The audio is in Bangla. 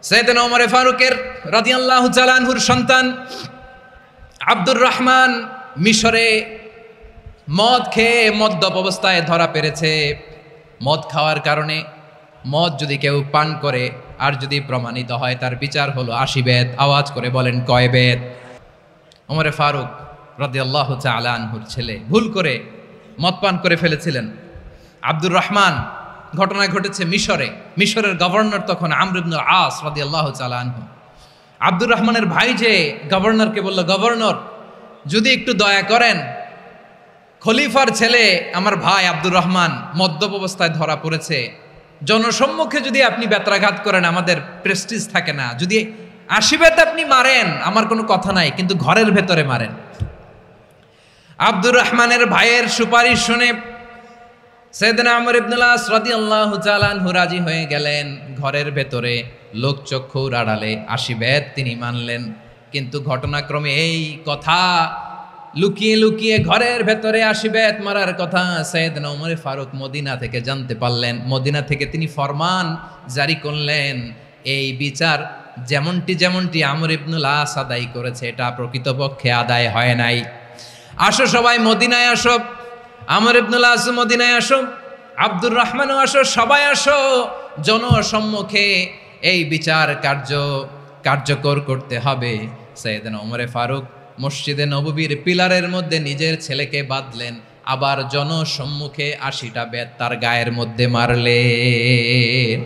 সাইয়েদনা ওমর ফারুকের রাদিয়াল্লাহু তাআলা আনহুর সন্তান আব্দুর রহমান মিশরে মদ খেয়ে মদ্যপ অবস্থায় ধরা পড়েছে। মদ খাওয়ার কারণে, মদ যদি কেউ পান করে আর যদি প্রমাণিত হয়, তার বিচার হলো 80 বেত। আওয়াজ করে বলেন কয় বেত? ওমর ফারুক রাদিয়াল্লাহু তাআলা আনহুর ছেলে ভুল করে মদ পান করে ফেলেছিলেন। আব্দুর রহমান, ঘটনা ঘটেছে মিশরে। মিশরের গভর্নর তখন আমর ইবনুল আস রাদিয়াল্লাহু তাআলা আনহু। আব্দুর রহমানের ভাই যে গভর্নরকে বলল, গভর্নর যদি একটু দয়া করেন, খলিফার ছেলে আমার ভাই আব্দুর রহমান মদ্যপ অবস্থায় ধরা পড়েছে, জনসম্মুখে যদি আপনি বেত্রাঘাত করেন আমাদের প্রেস্টিজ থাকে না, যদি 80 বেত আপনি মারেন আমার কোনো কথা নাই, কিন্তু ঘরের ভেতরে মারেন। আব্দুর রহমানের ভাইয়ের সুপারিশ শুনে সাইয়েদনা আমর ইবনুল আস রাদিয়াল্লাহু তাআলা আনহু রাজি হয়ে গেলেন। ঘরের ভেতরে লোকচক্ষুর আড়ালে 80 বেত তিনি মানলেন। কিন্তু ঘটনাক্রমে এই কথা লুকিয়ে লুকিয়ে ঘরের ভেতরে 80 বেত মারার কথা সাইয়েদনা ওমর ফারুক মদিনা থেকে জানতে পারলেন। মদিনা থেকে তিনি ফরমান জারি করলেন, এই বিচার যেমনটি আমর ইবনুল আস আদায় করেছে এটা প্রকৃতপক্ষে আদায় হয় নাই। আসো সবাই মদিনায় আসো, আমর ইবনুল আস মদিনায় আসো, আব্দুর রহমানও আসো, সবাই আসো, জনসম্মুখে এই বিচার কার্যকর করতে হবে। সাইয়েদনা ওমর ফারুক মসজিদে নববীর পিলারের মধ্যে নিজের ছেলেকে বাঁধলেন, আবার জনসম্মুখে 80টা বেত তার গায়ের মধ্যে মারলেন।